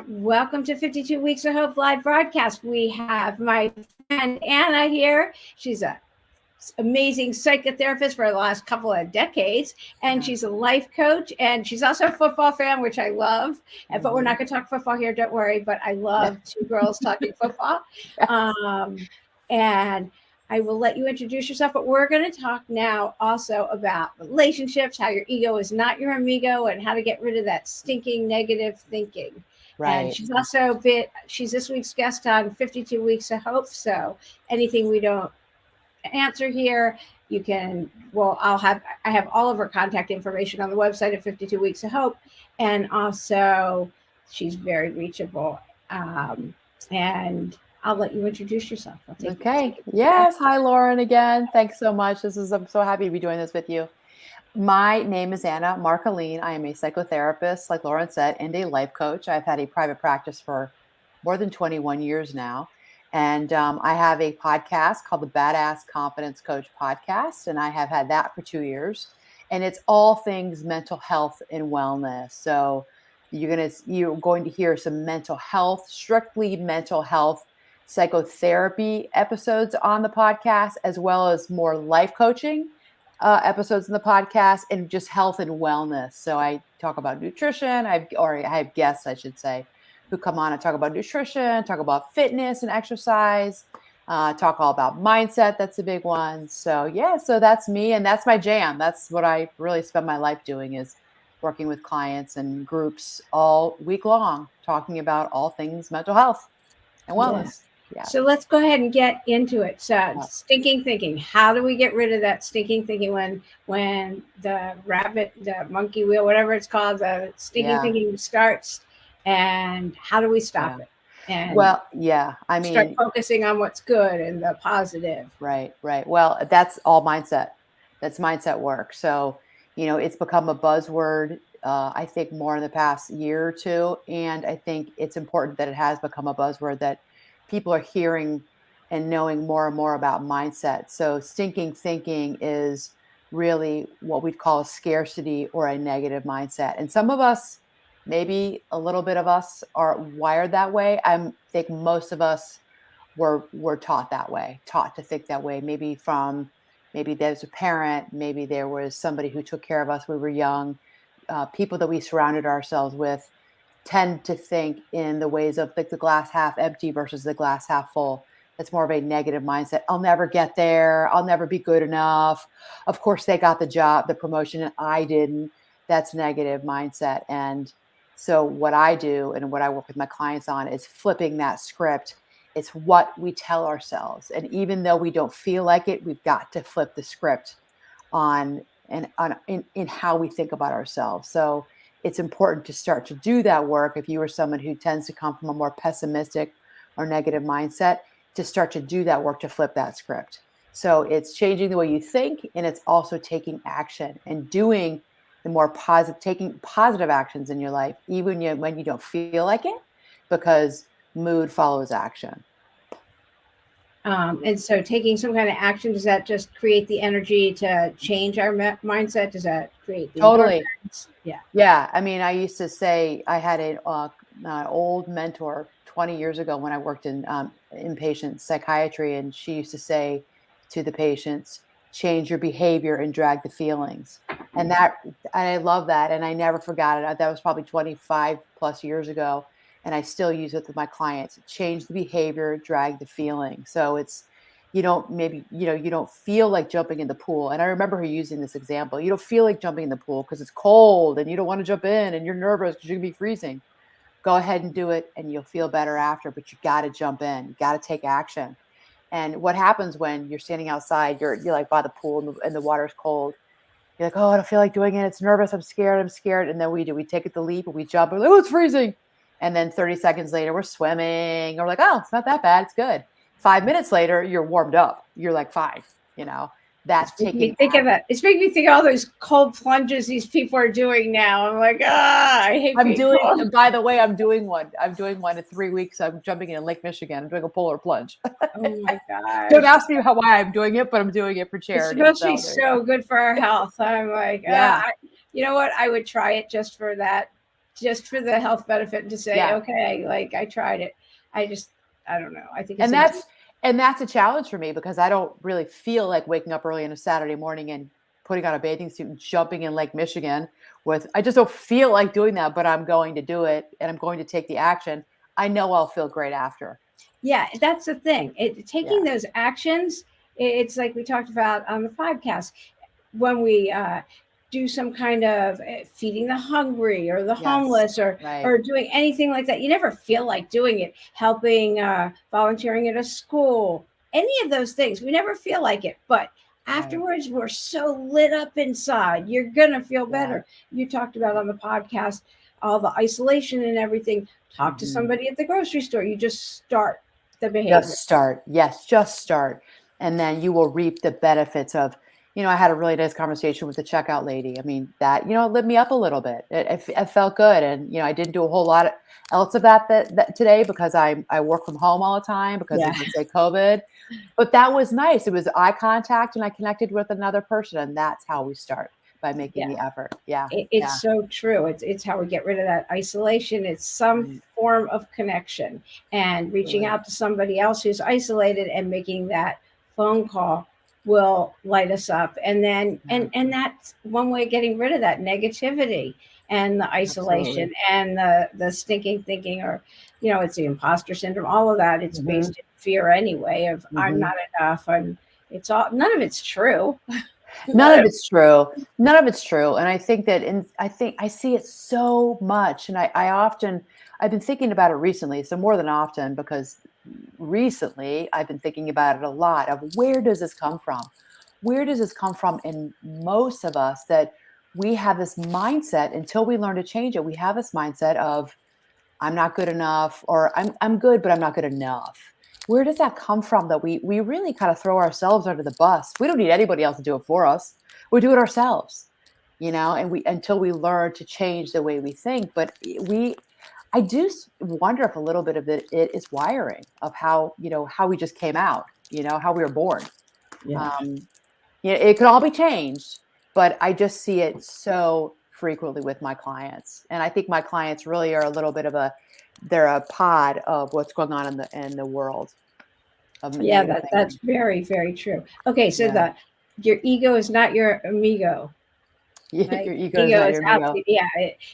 Welcome to 52 Weeks of Hope live broadcast. We have my friend Anna here. She's a amazing psychotherapist for the last couple of decades, and she's a life coach, and she's also a football fan, which I love. But we're not going to talk football here, don't worry. But I love two girls talking football. And I will let you introduce yourself, but we're going to talk now also about relationships, how your ego is not your amigo, and how to get rid of that stinking negative thinking. Right. And she's this week's guest on 52 Weeks of Hope. So anything we don't answer here, you can, I have all of her contact information on the website of 52 Weeks of Hope. And also she's very reachable. And I'll let you introduce yourself. Okay. Yes. Hi, Lauren, again. Thanks so much. I'm so happy to be doing this with you. My name is Anna Marcolin. I am a psychotherapist, like Lauren said, and a life coach. I've had a private practice for more than 21 years now. And I have a podcast called the Badass Confidence Coach Podcast. And I have had that for 2 years. And it's all things mental health and wellness. So you're going to hear some mental health, strictly mental health psychotherapy episodes on the podcast, as well as more life coaching episodes in the podcast, and just health and wellness. So I talk about nutrition. I have guests, I should say, who come on and talk about nutrition, talk about fitness and exercise, talk all about mindset. That's a big one. So yeah, so that's me, and that's my jam. That's what I really spend my life doing, is working with clients and groups all week long, talking about all things mental health and wellness. Yeah. So let's go ahead and get into it. So stinking thinking. How do we get rid of that stinking thinking when the monkey wheel, whatever it's called, the stinking thinking starts, and how do we stop it? And start focusing on what's good and the positive. Right. Well, that's all mindset. That's mindset work. So, it's become a buzzword, I think, more in the past year or two. And I think it's important that it has become a buzzword that people are hearing and knowing more and more about mindset. So stinking thinking is really what we'd call a scarcity or a negative mindset. And some of us, maybe a little bit of us, are wired that way. I think most of us were taught that way, taught to think that way. Maybe there's a parent, maybe there was somebody who took care of us when we were young. People that we surrounded ourselves with tend to think in the ways of like the glass half empty versus the glass half full. That's more of a negative mindset. I'll never get there. I'll never be good enough. Of course, they got the job, the promotion, and I didn't. That's negative mindset. And so what I do and what I work with my clients on is flipping that script. It's what we tell ourselves. And even though we don't feel like it, we've got to flip the script in how we think about ourselves. So it's important to start to do that work. If you are someone who tends to come from a more pessimistic or negative mindset, to start to do that work to flip that script. So it's changing the way you think, and it's also taking action and doing taking positive actions in your life, even when you don't feel like it, because mood follows action. And so taking some kind of action, does that just create the energy to change our mindset? Does that create the totally endorphins? Yeah. I mean, I used to say, I had an old mentor 20 years ago when I worked in inpatient psychiatry, and she used to say to the patients, change your behavior and drag the feelings. And I love that, and I never forgot it. That was probably 25 plus years ago. And I still use it with my clients. Change the behavior, drag the feeling. So it's, you don't feel like jumping in the pool. And I remember her using this example. You don't feel like jumping in the pool because it's cold and you don't want to jump in and you're nervous because you're going to be freezing. Go ahead and do it and you'll feel better after, but you got to jump in. You got to take action. And what happens when you're standing outside, you're like by the pool and the water's cold. You're like, oh, I don't feel like doing it. It's nervous. I'm scared. And then we take the leap and we jump. We're like, oh, it's freezing. And then 30 seconds later, we're swimming. Or we're like, oh, it's not that bad. It's good. 5 minutes later, you're warmed up. You're like 5, That's taking. It's making me think of all those cold plunges these people are doing now. I'm like, I hate. By the way, I'm doing one. I'm doing one in 3 weeks. I'm jumping in Lake Michigan. I'm doing a polar plunge. Oh my God! Don't ask me why I'm doing it, but I'm doing it for charity. It's supposed to be so good for our health. I'm like, you know what? I would try it just for that just for the health benefit to say, Yeah. okay, like I tried it. I don't know. I think it's And a that's a challenge for me because I don't really feel like waking up early on a Saturday morning and putting on a bathing suit and jumping in Lake Michigan I just don't feel like doing that, but I'm going to do it and I'm going to take the action. I know I'll feel great after. yeah, that's the thing. Yeah. Taking those actions, it's like we talked about on the podcast when we do some kind of feeding the hungry or the Yes. homeless Right. or doing anything like that. You never feel like doing it. Helping, volunteering at a school, any of those things. We never feel like it, but Right. afterwards we're so lit up inside. You're gonna feel Yeah. better. You talked about on the podcast all the isolation and everything. Talk to Mhm. somebody at the grocery store. You just start the behavior. Just start. Yes, just start. And then you will reap the benefits of, I had a really nice conversation with the checkout lady. I mean, that, it lit me up a little bit. It felt good. And, I didn't do a whole lot else of that today because I work from home all the time because Yeah. of, let's say, COVID. But that was nice. It was eye contact and I connected with another person. And that's how we start, by making Yeah. the effort. Yeah. It's Yeah. so true. It's how we get rid of that isolation. It's some Right. form of connection and reaching Absolutely. out to somebody else who's isolated and making that phone call will light us up. And then Yeah. and that's one way of getting rid of that negativity and the isolation Absolutely. and the stinking thinking, or it's the imposter syndrome, all of that. It's Hmm. based in fear anyway of I'm Hmm. not enough. It's all, none of it's true. None None of of it's true. None of it's true. And I think that I think I see it so much. And I've been thinking about it recently. So more than often, because recently I've been thinking about it a lot of where does this come from? Where does this come from in most of us that we have this mindset until we learn to change it? We have this mindset of I'm not good enough, or I'm good, but I'm not good enough. Where does that come from that we really kind of throw ourselves under the bus? We don't need anybody else to do it for us. We do it ourselves, and we until we learn to change the way we think. But I do wonder if a little bit of it is wiring of how we just came out, how we were born. yeah. Um, it could all be changed, but I just see it so frequently with my clients. And I think my clients really are a little bit of they're a pod of what's going on in the world of Yeah, negative that's thinking. very, very true. Okay, so Yeah. your ego is not your amigo, right? Your ego is Ego not is your out ego. to, yeah,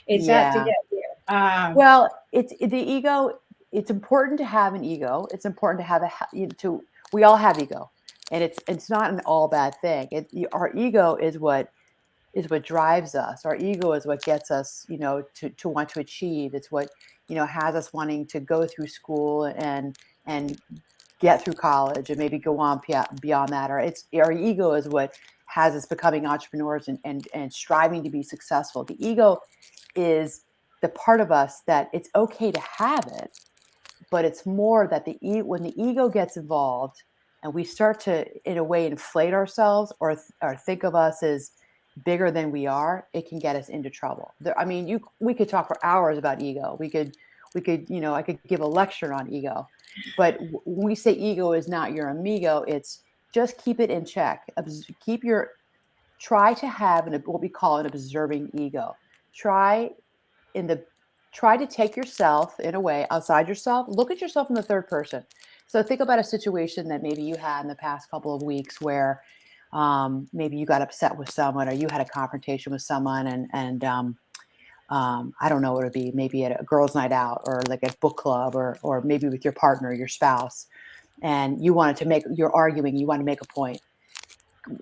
it's out to Yeah. get you. Well, the ego. It's important to have an ego. It's important to have we all have ego, and it's not an all bad thing. Our ego is what drives us. Our ego is what gets us, to want to achieve. It's what, has us wanting to go through school and get through college and maybe go on beyond that. Or it's our ego is what has us becoming entrepreneurs and striving to be successful. The ego is the part of us that it's okay to have it, but it's more that when the ego gets involved and we start to in a way inflate ourselves or think of us as bigger than we are, it can get us into trouble. I mean, we could talk for hours about ego. We could I could give a lecture on ego, but when we say ego is not your amigo, it's just keep it in check. Try to have what we call an observing ego. Try in the try to take yourself in a way outside yourself. Look at yourself in the third person. So think about a situation that maybe you had in the past couple of weeks where maybe you got upset with someone or you had a confrontation with someone and I don't know what it would be, maybe at a girls' night out or like a book club or maybe with your partner, your spouse, and you're arguing, you want to make a point.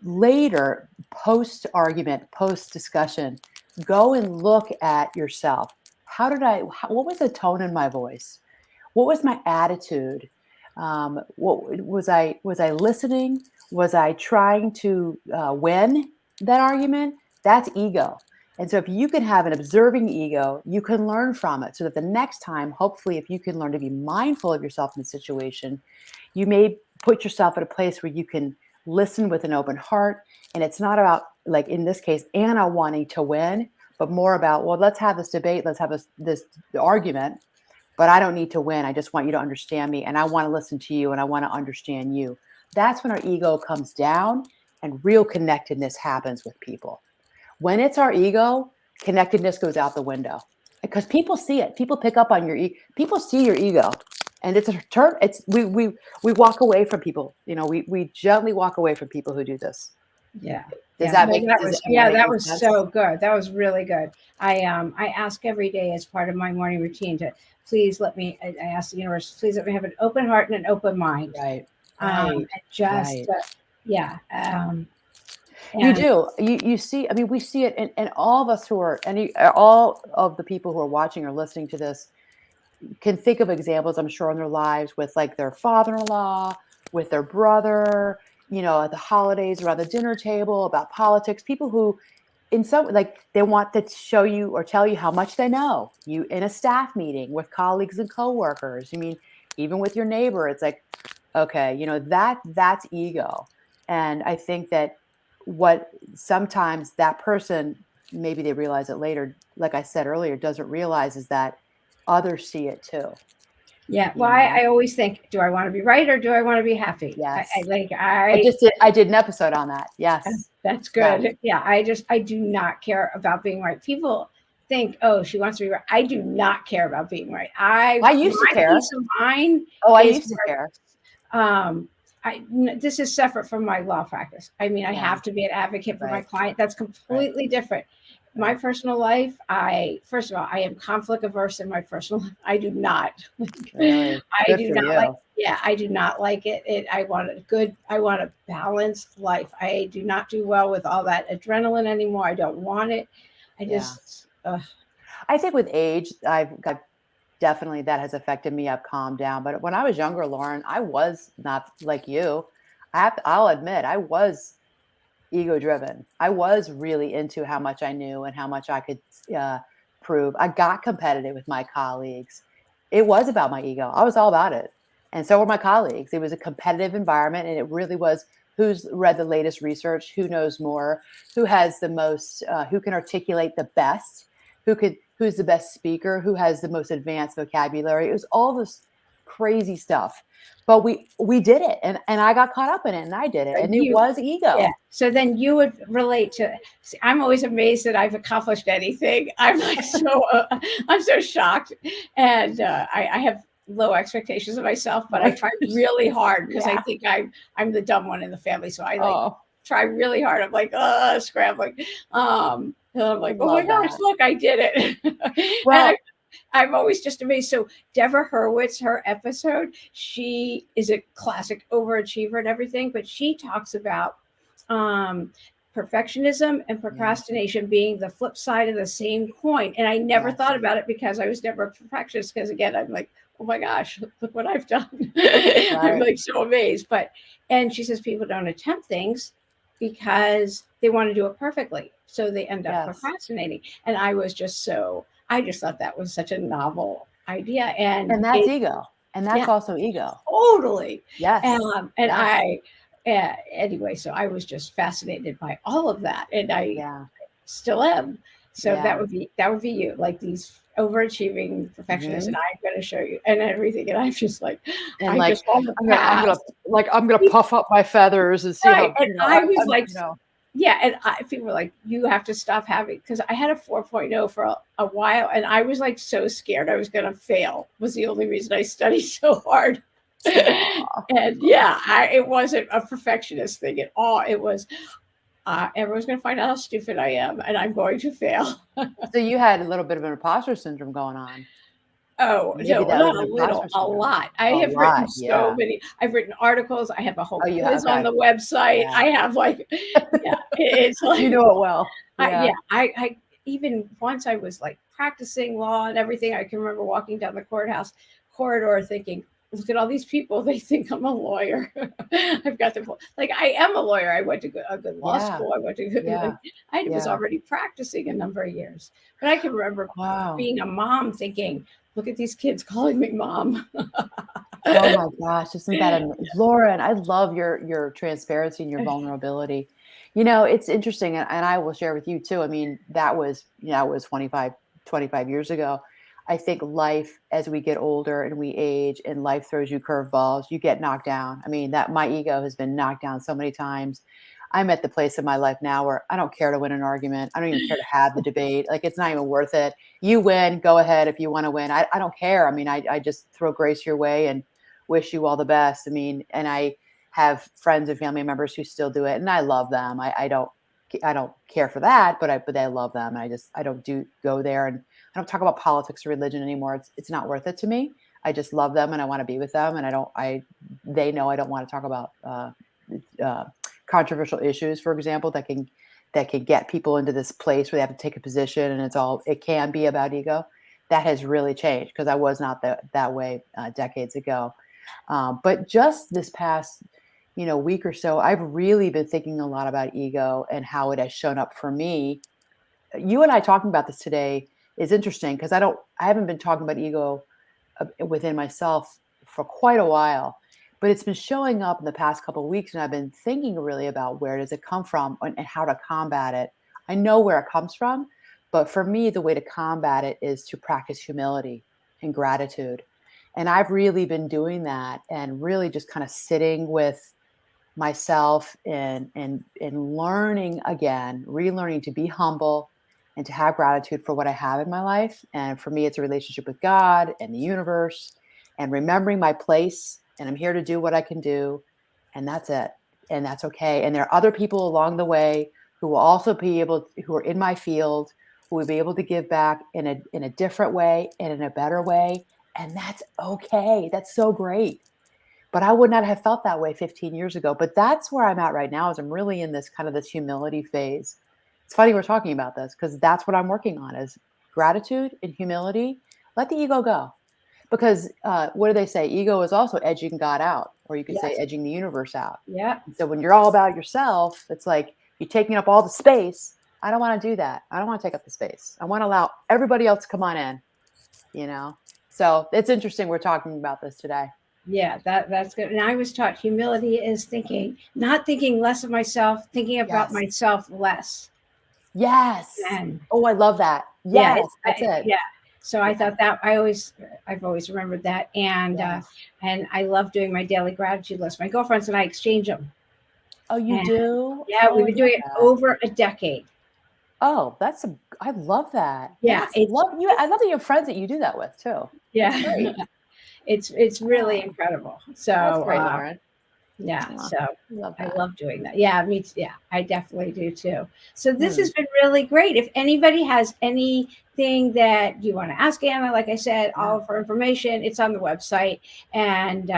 Later, post argument, post discussion, go and look at yourself. What was the tone in my voice? What was my attitude? What was I listening? Was I trying to win that argument? That's ego. And so if you can have an observing ego, you can learn from it so that the next time, hopefully, if you can learn to be mindful of yourself in the situation, you may put yourself at a place where you can listen with an open heart. And it's not about, like in this case, Anna wanting to win, but more about, well, let's have this debate, let's have this argument, but I don't need to win. I just want you to understand me, and I want to listen to you, and I want to understand you. That's when our ego comes down and real connectedness happens with people. When it's our ego, connectedness goes out the window. because people see it. People pick up on people see your ego, and it's a turn. It's we walk away from people. We gently walk away from people who do this. Yeah. Does Yeah. that No, make that does was, am I yeah, that making was sense? so good. That was really good. I ask every day as part of my morning routine to please let me, I ask the universe, please let me have an open heart and an open mind. Right, And right, just, right. yeah. You And do. You see. I mean, we see it, and all of us who are all of the people who are watching or listening to this can think of examples, I'm sure, in their lives with like their father-in-law, with their brother, at the holidays around the dinner table about politics, people who in some like they want to show you or tell you how much they know. You in a staff meeting with colleagues and coworkers. I mean, even with your neighbor, it's like, okay, that's ego. And I think that what sometimes that person, maybe they realize it later, like I said earlier, doesn't realize is that others see it too, yeah, you well, know? I always think, do I want to be right or do I want to be happy? I Yes. like, I did an episode on that. Yes. that's Yes. good. Yeah, I do not care about being right. People think, oh, she wants to be right. I do not care about being right. I used to My care. peace of mind Oh, I is used to care. um this is separate from my law practice. I mean, I Yeah. have to be an advocate for my Right. client. That's Right. completely different. My Right. personal life, I first of all, I am conflict averse in my personal life. I do not Really? I Good do for not like, you. yeah, I do not like it. I want a balanced life. I do not do well with all that adrenaline anymore. I don't want it. I Yeah. just I think with age, I've got definitely that has affected me. I've calmed down. But when I was younger, Lauren, I was not like you. I'll admit, I was ego driven. I was really into how much I knew and how much I could uh, prove. I got competitive with my colleagues. It was about my ego. I was all about it. And so were my colleagues. It was a competitive environment, and it really was who's read the latest research, who knows more, who has the most, who can articulate the best, who's the best speaker, who has the most advanced vocabulary. It was all this crazy stuff, but we did it, and I got caught up in it, and I did it, and it you was yeah. ego. So then you would relate to. See, I'm always amazed that I've accomplished anything. I'm like I'm so shocked, and I have low expectations of myself, but I try really hard because I Yeah. think I'm the dumb one in the family. So I like Oh, try really hard. I'm like scrambling. And I'm I like, oh my love gosh, that. look, I did it. And Well, I'm always just amazed. So Deborah Hurwitz, her episode, she is a classic overachiever and everything, but she talks about um, perfectionism and yeah, procrastination being the flip side of the same coin. And I never thought yes, about it because I was never a perfectionist. Because again, I'm like, oh my gosh, look what I've done. I'm right, like so amazed. And she says people don't attempt things because they want to do it perfectly. So they end up yes, procrastinating. And I just thought that was such a novel idea. And and that's it, ego, and that's yeah, also ego. totally. Yes, And yes, anyway, so I was just fascinated by all of that. And I yeah, still am. So yeah. that would be you, like these overachieving perfectionists, and Mhm. I'm going to show you and everything. And I'm just like, And I just like, want to I'm gonna pass. puff up my feathers and see Right. how And I was I'm like, yeah. And people were like, you have to stop having, because I had a 4.0 for a while. And I was like so scared I was going to fail, was the only reason I studied so hard. Aw. And yeah, it wasn't a perfectionist thing at all. It was, everyone's going to find out how stupid I am and I'm going to fail. So you had a little bit of an imposter syndrome going on. Oh, Maybe no, that was not an a little, imposter a syndrome. lot. I A have written lot, so yeah. many. I've written articles. I have a whole Oh, yeah, quiz on okay. the website. Yeah. I have like, yeah, it's You like, know it well. yeah, Yeah. I even once I was like practicing law and everything. I can remember walking down the courthouse corridor thinking, look at all these people. They think I'm a lawyer. I've got the, like, I am a lawyer. I went to a good law Yeah. school. I went to good, Yeah. like, I was Yeah. already practicing a number of years. But I can remember Wow. being a mom thinking, look at these kids calling me mom. Oh my gosh, isn't that Lauren, I love your transparency and your vulnerability. It's interesting, and I will share with you too. I mean, that was 25 years ago. I think life, as we get older and we age and life throws you curveballs, you get knocked down. I mean, that my ego has been knocked down so many times. I'm at the place in my life now where I don't care to win an argument. I don't even care to have the debate. Like, it's not even worth it. You win, go ahead if you want to win. I don't care. I mean, I just throw grace your way and wish you all the best. I mean, and I have friends and family members who still do it, and I love them. I don't care for that, but I love them. I don't go there, and I don't talk about politics or religion anymore. It's not worth it to me. I just love them and I want to be with them, and they know I don't want to talk about uh, controversial issues, for example, that can get people into this place where they have to take a position, and it can be about ego. That has really changed because I was not that way decades ago. But just this past week or so, I've really been thinking a lot about ego and how it has shown up for me. You and I talking about this today is interesting because I haven't been talking about ego within myself for quite a while, but it's been showing up in the past couple of weeks, and I've been thinking really about where does it come from and how to combat it. I know where it comes from, but for me, the way to combat it is to practice humility and gratitude. And I've really been doing that and really just kind of sitting with myself and learning again, relearning to be humble and to have gratitude for what I have in my life. And for me, it's a relationship with God and the universe and remembering my place. And I'm here to do what I can do. And that's it. And that's okay. And there are other people along the way who will also who are in my field, who will be able to give back in a different way and in a better way. And that's okay. That's so great. But I would not have felt that way 15 years ago. But that's where I'm at right now, is I'm really in this humility phase. It's funny we're talking about this because that's what I'm working on, is gratitude and humility. Let the ego go. Because what do they say? Ego is also edging God out, or you could say Yes. edging the universe out. Yeah. So when you're all about yourself, it's like you're taking up all the space. I don't want to do that. I don't want to take up the space. I want to allow everybody else to come on in. So it's interesting we're talking about this today. Yeah, that's good. And I was taught humility is not thinking less of myself, thinking about Yes. myself less. Yes. And Oh, I love that. yeah, Yes, that's it. yeah. So I Yeah. thought that I've always remembered that, and Yes. and I love doing my daily gratitude list. My girlfriends and I exchange them. Oh, you And do? yeah, Oh, we've I been love doing it that. over a decade. Oh, I love that. Yeah, I love that you have friends that you do that with too. That's yeah, great. it's really Oh, incredible. that's So great, Lauren. yeah, Oh, so I love I that. love doing that. Yeah, me too. Yeah, I definitely do too. So this Hmm. has been really great. If anybody has anything that you want to ask Anna, like I said, Yeah. all of her information, it's on the website. And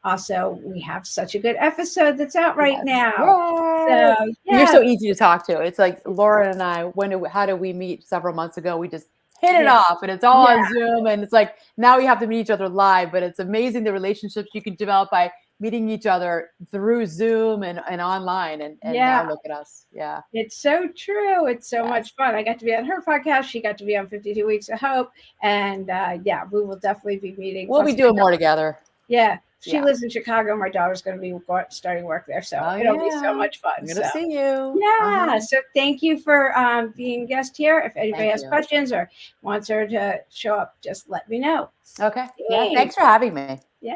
also, we have such a good episode that's out right Yes. now. Yay! So You're yeah, so easy to talk to. It's like Lauren and I, how did we meet several months ago? We just hit it yeah, off, and it's all yeah, on Zoom, and it's like now we have to meet each other live, but it's amazing the relationships you can develop by meeting each other through Zoom and online, and now yeah. look at us. Yeah. It's so true. It's so Yes. much fun. I got to be on her podcast. She got to be on 52 Weeks of Hope. And yeah, we will definitely be meeting. We'll be Plus, doing more together. yeah, she Yeah. lives in Chicago. My daughter's going to be starting work there. So Oh it'll be so yeah. much fun. I'm gonna So see you. yeah. So thank you for being a guest here. If anybody Thank has you. questions or wants her to show up, just let me know. Okay. Yeah. Thanks. Thanks for having me. Yeah.